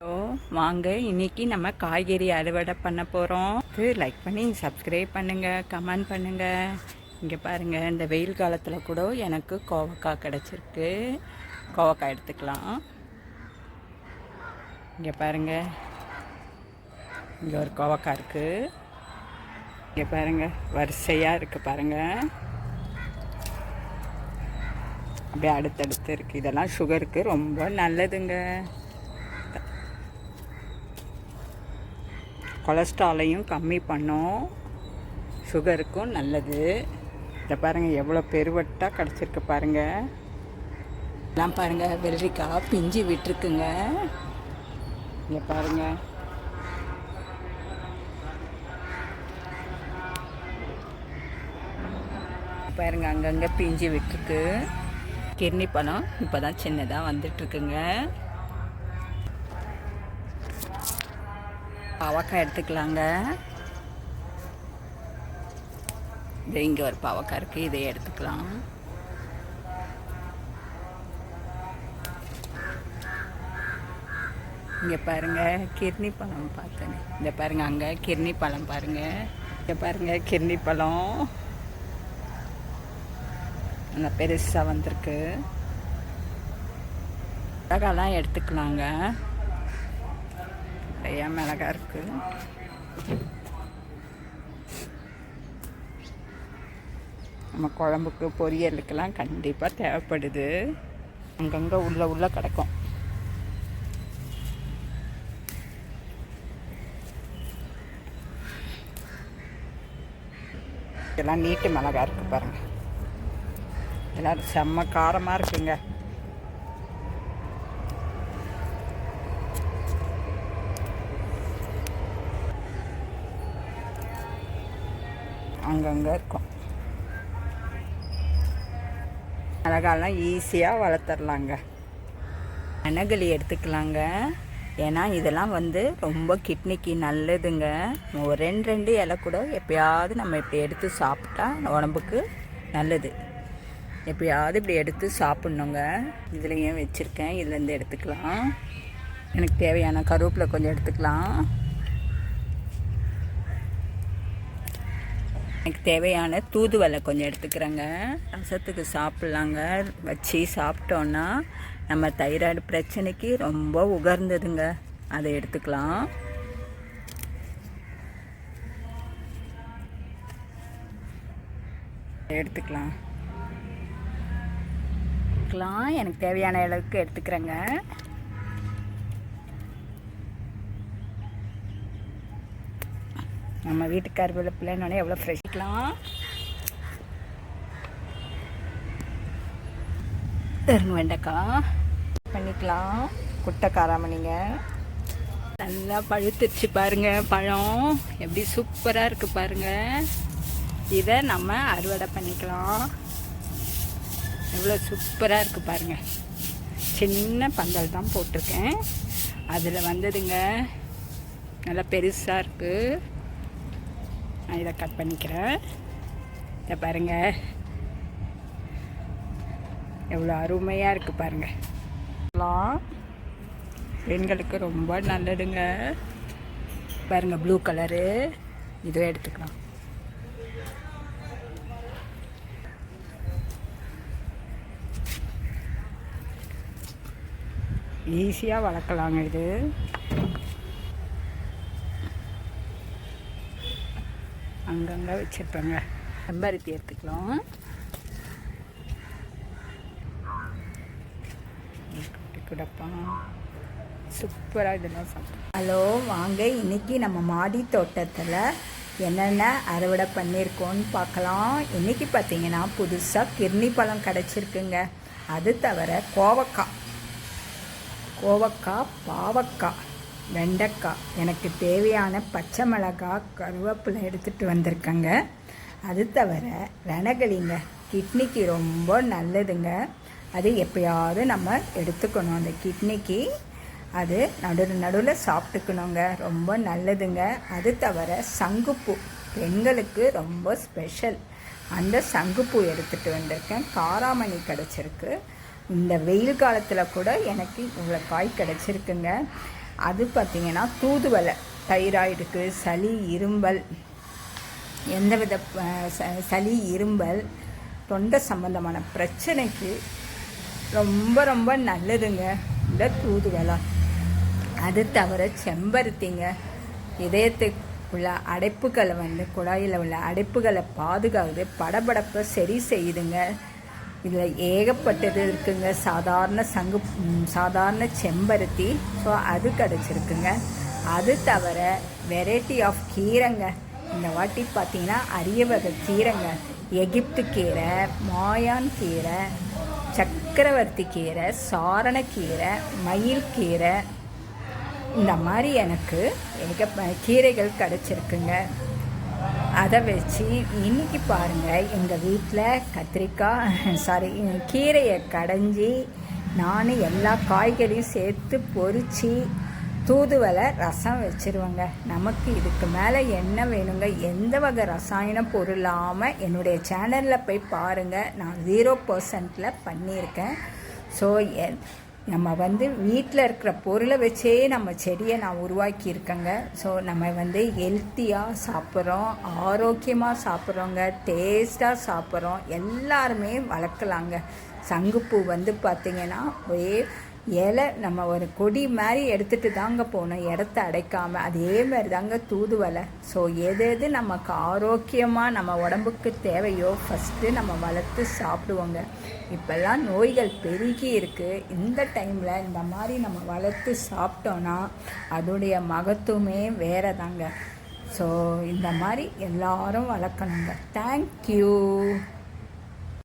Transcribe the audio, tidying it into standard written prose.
Hello, வாங்க இன்னைக்கு நம்ம காய்கறி அறுவடை பண்ண போகிறோம். லைக் பண்ணி சப்ஸ்கிரைப் பண்ணுங்கள், கமெண்ட் பண்ணுங்கள். இங்கே பாருங்கள், இந்த வெயில் காலத்தில் கூட எனக்கு கோவக்காய் கிடச்சிருக்கு. கோவக்காய் எடுத்துக்கலாம். இங்கே பாருங்கள், இங்கே ஒரு கோவக்காய் இருக்குது. இங்கே பாருங்கள், வரிசையாக இருக்குது பாருங்கள். அப்படியே அடுத்தடுத்து இருக்குது. இதெல்லாம் சுகருக்கு ரொம்ப நல்லதுங்க. கொலஸ்ட்ராலையும் கம்மி பண்ணும், சுகருக்கும் நல்லது. இதை பாருங்கள், எவ்வளோ பெருவட்டாக கிடச்சிருக்கு பாருங்கள். எல்லாம் பாருங்கள், வெள்ளரிக்காய் பிஞ்சு விட்டுருக்குங்க. இங்கே பாருங்கள், பாருங்கள் அங்கங்கே பிஞ்சு விட்டுருக்கு. கிர்னி பழம் இப்போ தான் சின்னதாக வந்துட்டுருக்குங்க. பாவக்காய் எடுத்துக்கலாங்க. இது இங்கே ஒரு பாவக்காய் இருக்குது, இதை எடுத்துக்கலாம். இங்கே பாருங்கள், கிர்னி பழம் பார்த்தேன். இந்த பாருங்கள், அங்கே கிர்னி பழம் பாருங்கள். இங்கே பாருங்கள், கிர்னி பழம் நல்லா பெருசாக வந்திருக்கு. மிளகாலாம் எடுத்துக்கலாங்க. நிறையா மிளகா இருக்குது. நம்ம குழம்புக்கு பொரியலுக்கெல்லாம் கண்டிப்பாக தேவைப்படுது. அங்கங்கே உள்ள கிடக்கும். இதெல்லாம் நீட்டு மிளகா இருக்குது பாருங்கள். எல்லாம் செம்ம காரமாக இருக்குங்க. அங்கங்கே இருக்கும். மிளகாலாம் ஈஸியாக வளர்த்துடலாங்க. அனகளி எடுத்துக்கலாங்க. ஏன்னா இதெல்லாம் ரொம்ப கிட்னிக்கு நல்லதுங்க. ஒரு ரெண்டு இலை கூட எப்பயாவது நம்ம இப்படி எடுத்து சாப்பிட்டா உடம்புக்கு நல்லது. எப்பயாவது இப்படி எடுத்து சாப்பிட்ணுங்க. இதுலேயும் வச்சுருக்கேன், இதுலேருந்து எடுத்துக்கலாம். எனக்கு தேவையான கருவேப்பிலை கொஞ்சம் எடுத்துக்கலாம். எனக்கு தேவையான தூதுவளை கொஞ்சம் எடுத்துக்கிறேங்க. ரசத்துக்கு சாப்பிட்லாங்க. வச்சு சாப்பிட்டோன்னா நம்ம தைராய்டு பிரச்சனைக்கு ரொம்ப உகர்ந்ததுங்க. அதை எடுத்துக்கலாம். எடுத்துக்கலாம். எனக்கு தேவையான அளவுக்கு எடுத்துக்கிறேங்க. நம்ம வீட்டுக்கார் பிள்ளைன்னொடனே எவ்வளோ ஃப்ரெஷ்க்கலாம் தருங்க. வெண்டைக்காய் பண்ணிக்கலாம். குட்டை காராமணிங்க நல்லா பழுத்துருச்சு பாருங்கள். பழம் எப்படி சூப்பராக இருக்குது பாருங்கள். இதை நம்ம அறுவடை பண்ணிக்கலாம். எவ்வளோ சூப்பராக இருக்குது பாருங்கள். சின்ன பந்தல் தான் போட்டிருக்கேன். அதில் வந்ததுங்க நல்லா பெருசாக இருக்குது. நான் இதை கட் பண்ணிக்கிறேன். இதை பாருங்கள், எவ்வளோ அருமையாக இருக்குது பாருங்கள். பெண்களுக்கு ரொம்ப நல்லதுங்க. பாருங்கள், ப்ளூ கலரு. இதுவே எடுத்துக்கலாம். ஈஸியாக வளர்க்கலாங்க. இது அங்கங்கே வச்சுருப்பேங்க. செம்பருத்தி எடுத்துக்கலாம். குடப்பா சூப்பராக இதெல்லாம் சாப்பிட்டோம். ஹலோ, வாங்க இன்றைக்கி நம்ம மாடி தோட்டத்தில் என்னென்ன அறுவடை பண்ணியிருக்கோன்னு பார்க்கலாம். இன்றைக்கி பார்த்திங்கன்னா புதுசாக கிர்னி பழம் கிடச்சிருக்குங்க. அது தவிர கோவக்காய், பாவக்காய், வெண்டைக்காய், எனக்கு தேவையான பச்சை மிளகாய், கருவேப்பிலை எடுத்துகிட்டு வந்திருக்கேங்க. அது தவிர ரணகளிங்க, கிட்னிக்கு ரொம்ப நல்லதுங்க. அது எப்பயாவது நம்ம எடுத்துக்கணும். அந்த கிட்னிக்கு அது நடுவில் சாப்பிட்டுக்கணுங்க, ரொம்ப நல்லதுங்க. அது தவிர சங்குப்பூ பெண்களுக்கு ரொம்ப ஸ்பெஷல். அந்த சங்குப்பூ எடுத்துகிட்டு வந்திருக்கேன். காராமணி கிடச்சிருக்கு. இந்த வெயில் காலத்தில் கூட எனக்கு இவ்வளோ காய் கிடச்சிருக்குங்க. அது பார்த்திங்கன்னா தூதுவளை தைராய்டுக்கு, சளி, இரும்பல், எந்தவித சளி, இரும்பல், தொண்டை சம்பந்தமான பிரச்சனைக்கு ரொம்ப ரொம்ப நல்லதுங்க இந்த தூதுவளை. அது தவிர செம்பருத்திங்க இதயத்துக்குள்ள அடைப்புகளை குழாயில் உள்ள அடைப்புகளை பாதுகாக்குது, படபடப்பை சரி செய்யுதுங்க. இதில் ஏகப்பட்டது இருக்குங்க. சாதாரண செம்பருத்தி, ஸோ அது கிடச்சிருக்குங்க. அது தவிர வெரைட்டி ஆஃப் கீரைங்க. இந்த வாட்டி பார்த்திங்கன்னா அரிய வகை கீரைங்க. எகிப்து கீரை, மாயான் கீரை, சக்கரவர்த்தி கீரை, சாரணக்கீரை, மயில் கீரை, இந்த மாதிரி எனக்கு கீரைகள் கிடச்சிருக்குங்க. அதை வச்சு இன்றைக்கி பாருங்கள், எங்கள் வீட்டில் கீரையை கடைஞ்சி நான் எல்லா காய்கறியும் சேர்த்து பொரித்து தூதுவளை ரசம் வச்சுருவேங்க. நமக்கு இதுக்கு மேலே என்ன வேணுங்க? எந்த வகை ரசாயன பொருள் இல்லாமல் என்னுடைய சேனலில் போய் பாருங்கள். நான் 0% பண்ணியிருக்கேன். ஸோ நம்ம வீட்டில் இருக்கிற பொருளை வச்சே நம்ம செடியை நான் உருவாக்கியிருக்கேங்க. ஸோ நம்ம ஹெல்த்தியாக சாப்பிட்றோம், ஆரோக்கியமாக சாப்பிட்றோங்க, டேஸ்ட்டாக சாப்பிட்றோம். எல்லாருமே வளர்க்கலாங்க. சங்குப்பூ பார்த்திங்கன்னா ஒரே இலை நம்ம ஒரு கொடி மாதிரி எடுத்துகிட்டு தாங்க போகணும், இடத்த அடைக்காமல். அதே மாதிரி தாங்க தூதுவளை. ஸோ எது நமக்கு ஆரோக்கியமாக நம்ம உடம்புக்கு தேவையோ ஃபஸ்ட்டு நம்ம வளர்த்து சாப்பிடுவோங்க. இப்போல்லாம் நோய்கள் பெருகி இருக்குது. இந்த டைமில் இந்த மாதிரி நம்ம வளர்த்து சாப்பிட்டோன்னா அதோடைய மகத்துவமே வேறு தாங்க. ஸோ இந்த மாதிரி எல்லாரும் வளர்க்கணுங்க. தேங்க்யூ.